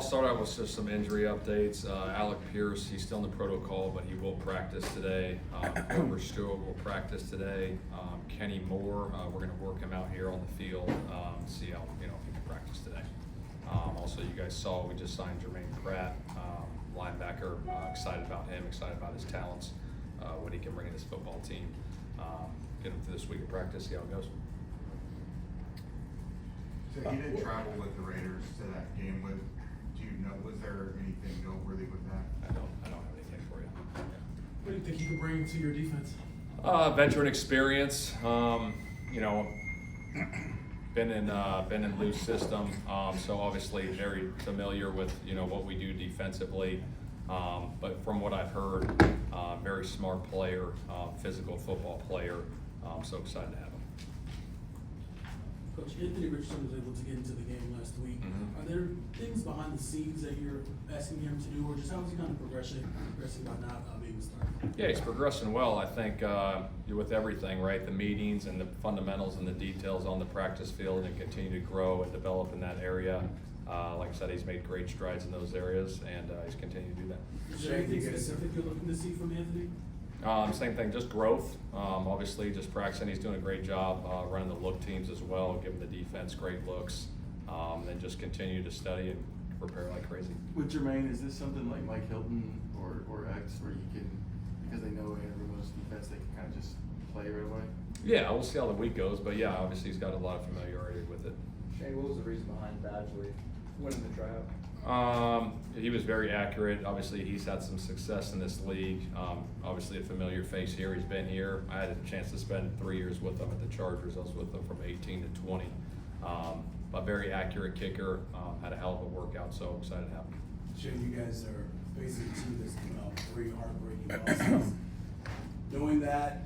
start out with just some injury updates. Alec Pierce, he's still in the protocol, but he will practice today. Grover Stewart will practice today. Kenny Moore, we're going to work him out here on the field, see how he can practice today. Also, you guys saw we just signed Germaine Pratt, linebacker. Excited about him, excited about his talents, what he can bring to this football team. Get him through this week of practice, see how it goes. So he did travel with the Raiders to that game. Do you know, was there anything noteworthy with that? I don't have anything for you. Yeah. What do you think he could bring to your defense? Veteran experience. Been in Lou's system, so obviously very familiar with what we do defensively. But from what I've heard, very smart player, physical football player. So excited to have him. Coach, Anthony Richardson was able to get into the game last week. Mm-hmm. Are there things behind the scenes that you're asking him to do, or just how is he kind of progressing by not being a starter? Yeah, he's progressing well. I think with everything, right? The meetings and the fundamentals and the details on the practice field, and continue to grow and develop in that area. Like I said, he's made great strides in those areas, and he's continuing to do that. Is there anything specific you're looking to see from Anthony? Same thing, just growth. Obviously, just practicing. He's doing a great job running the look teams as well, giving the defense great looks, and just continue to study and prepare like crazy. With Germaine, is this something like Mike Hilton or X, where you can, because they know everyone's defense, they can kind of just play right away? Yeah, we'll see how the week goes, but yeah, obviously he's got a lot of familiarity with it. Shane, what was the reason behind Badgley winning the tryout? He was very accurate. Obviously, he's had some success in this league. Obviously, a familiar face here. He's been here. I had a chance to spend 3 years with him at the Chargers. I was with him from 18 to 20. But very accurate kicker. Had a hell of a workout, so excited to have him. Shane, you guys are facing a team that's coming off 3 heartbreaking losses. Doing that,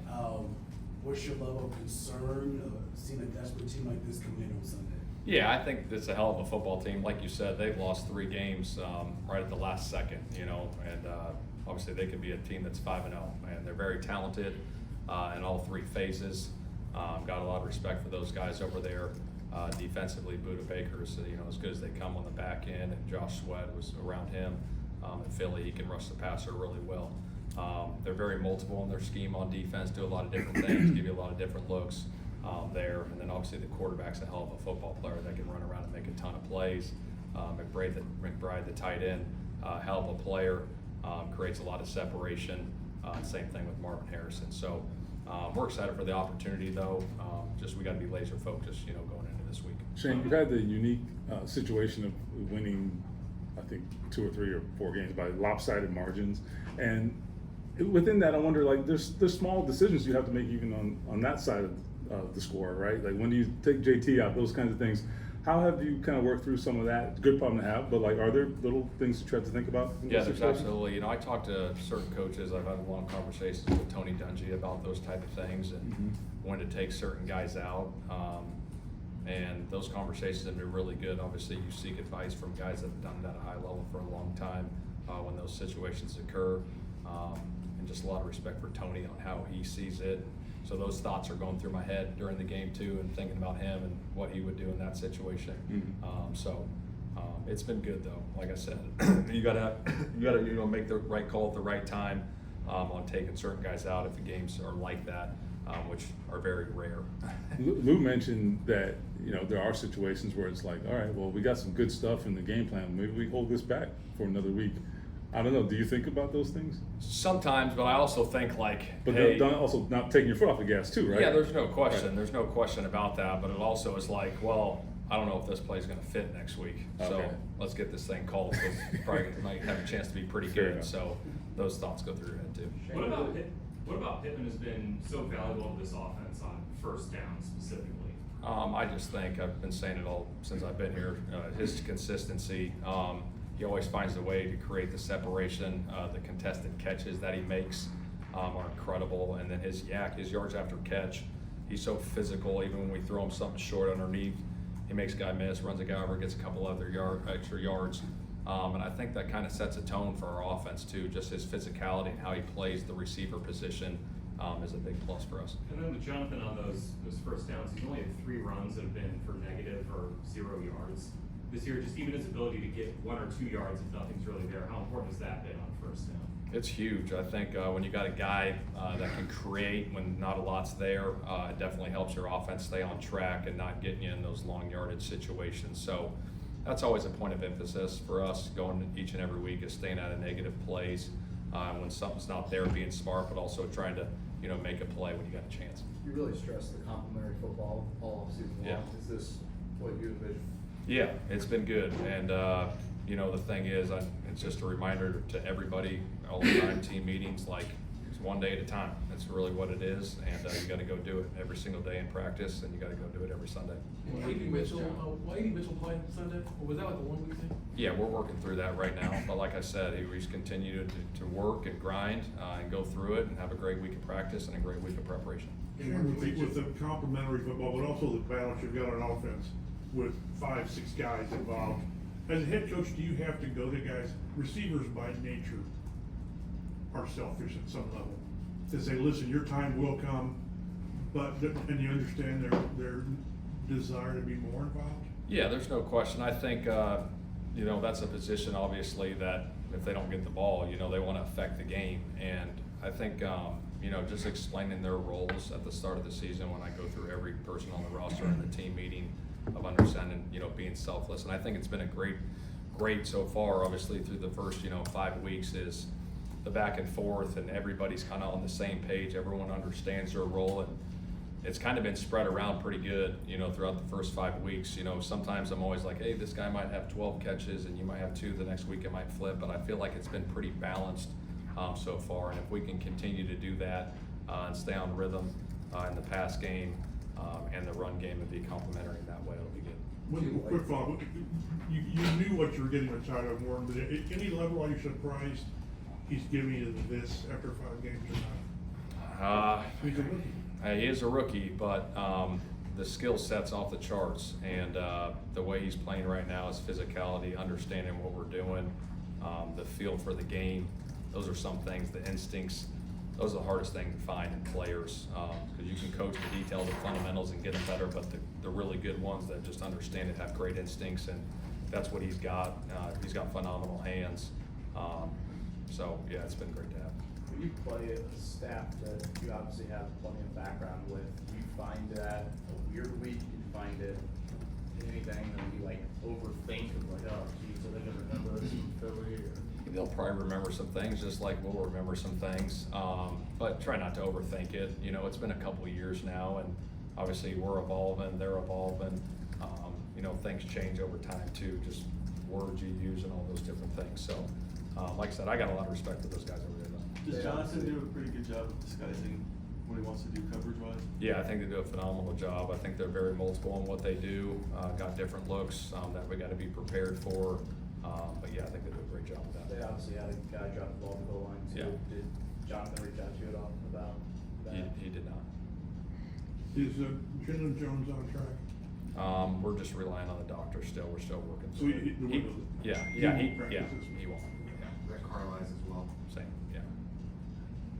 what's your level of concern of seeing a desperate team like this come in on Sunday? Yeah, I think it's a hell of a football team. Like you said, they've lost 3 games right at the last second, and obviously they could be a team that's 5-0, and they're very talented in all 3 phases. Got a lot of respect for those guys over there. Defensively, Buda Baker's as good as they come on the back end, and Josh Sweat was around him. In Philly, he can rush the passer really well. They're very multiple in their scheme on defense, do a lot of different things, give you a lot of different looks. There, and then obviously the quarterback's a hell of a football player that can run around and make a ton of plays. McBride, the tight end, hell of a player, creates a lot of separation. Same thing with Marvin Harrison. So we're excited for the opportunity, though. Just we got to be laser focused, going into this week. Shane, you've had the unique situation of winning, I think, 2 or 3 or 4 games by lopsided margins, and within that, I wonder, like, there's small decisions you have to make even on that side of the score, right? Like, when do you take JT out, those kinds of things. How have you kind of worked through some of that? Good problem to have, but like, are there little things that you have to think about? Yeah, there's absolutely. I talked to certain coaches. I've had long conversations with Tony Dungy about those type of things and when to take certain guys out. And those conversations have been really good. Obviously, you seek advice from guys that have done it at a high level for a long time when those situations occur. And just a lot of respect for Tony on how he sees it. So those thoughts are going through my head during the game too, and thinking about him and what he would do in that situation. It's been good though. Like I said, you gotta make the right call at the right time on taking certain guys out if the games are like that, which are very rare. Lou mentioned that there are situations where it's like, all right, well, we got some good stuff in the game plan. Maybe we hold this back for another week. I don't know. Do you think about those things? Sometimes, but I also think But hey, also not taking your foot off the gas too, right? Yeah, there's no question. Right. There's no question about that. But it also is like, well, I don't know if this play's going to fit next week. So Okay. let's get this thing called. Because probably might have a chance to be pretty Fair good. enough. So those thoughts go through your head too. What about Pittman has been so valuable to this offense on first down specifically? I just think I've been saying it all since I've been here. His consistency. He always finds a way to create the separation. The contested catches that he makes are incredible. And then his yards after catch, he's so physical. Even when we throw him something short underneath, he makes a guy miss, runs a guy over, gets a couple other extra yards. And I think that kind of sets a tone for our offense too. Just his physicality and how he plays the receiver position is a big plus for us. And then with Jonathan on those first downs, he's only had 3 runs that have been for negative or 0 yards. this year, just even his ability to get 1 or 2 yards if nothing's really there, how important has that been on first down? It's huge. I think when you got a guy that can create when not a lot's there, it definitely helps your offense stay on track and not getting you in those long yardage situations. So that's always a point of emphasis for us going each and every week, is staying out of negative plays. When something's not there, being smart, but also trying to, make a play when you got a chance. You really stress the complementary football all season long. Yeah. Is this what you envision? Yeah, it's been good, and the thing is, it's just a reminder to everybody all the time, team meetings, like it's one day at a time. That's really what it is, and you got to go do it every single day in practice, and you got to go do it every Sunday. Will A.D. Mitchell play Sunday, or was that like a 1 week thing? Yeah, we're working through that right now, but like I said, he's continued to work and grind and go through it and have a great week of practice and a great week of preparation. And with the complementary football, but also the balance you've got on offense with 5, 6 guys involved. As a head coach, do you have to go to guys, receivers by nature are selfish at some level, to say, listen, your time will come, and you understand their desire to be more involved? Yeah, there's no question. I think, that's a position, obviously, that if they don't get the ball, they want to affect the game. And I think, just explaining their roles at the start of the season when I go through every person on the roster in the team meeting, of understanding, being selfless. And I think it's been a great so far, obviously, through the first, 5 weeks, is the back and forth, and everybody's kind of on the same page. Everyone understands their role, and it's kind of been spread around pretty good, throughout the first 5 weeks. Sometimes I'm always like, hey, this guy might have 12 catches and you might have 2 the next week, it might flip, but I feel like it's been pretty balanced so far. And if we can continue to do that and stay on rhythm in the pass game and the run game, and be complementary in that way, it'll be good. One quick follow-up. You knew what you were getting with Tyler Warren, but at any level, are you surprised he's giving you this after 5 games or not? He's a rookie. He is a rookie, but the skill set's off the charts, and the way he's playing right now, his physicality, understanding what we're doing, the feel for the game, those are some things, the instincts. Those are the hardest thing to find in players, because you can coach the details of fundamentals and get them better, but the really good ones that just understand it have great instincts, and that's what he's got. He's got phenomenal hands. So yeah, it's been great to have. When you play a staff that you obviously have plenty of background with, do you find that a weird week? Do you find it anything that you overthink of oh geez, are they gonna remember this from Philly? Or? They'll probably remember some things, just like we'll remember some things, but try not to overthink it. It's been a couple of years now, and obviously we're evolving, they're evolving. Things change over time too, just words you use and all those different things. So, like I said, I got a lot of respect for those guys over there, though. Does Jonathan do a pretty good job of disguising what he wants to do coverage-wise? Yeah, I think they do a phenomenal job. I think they're very multiple in what they do, got different looks that we got to be prepared for. But yeah, I think they do a great job with that. They obviously had a guy drop the ball in the goal line too. Yeah. Did Jonathan reach out to you at all about that? He did not. Is Jalen Jones on track? We're just relying on the doctor still. We're still working. So he he won't. practice this week. Yeah. Rick Carlisle as well. Same. Yeah.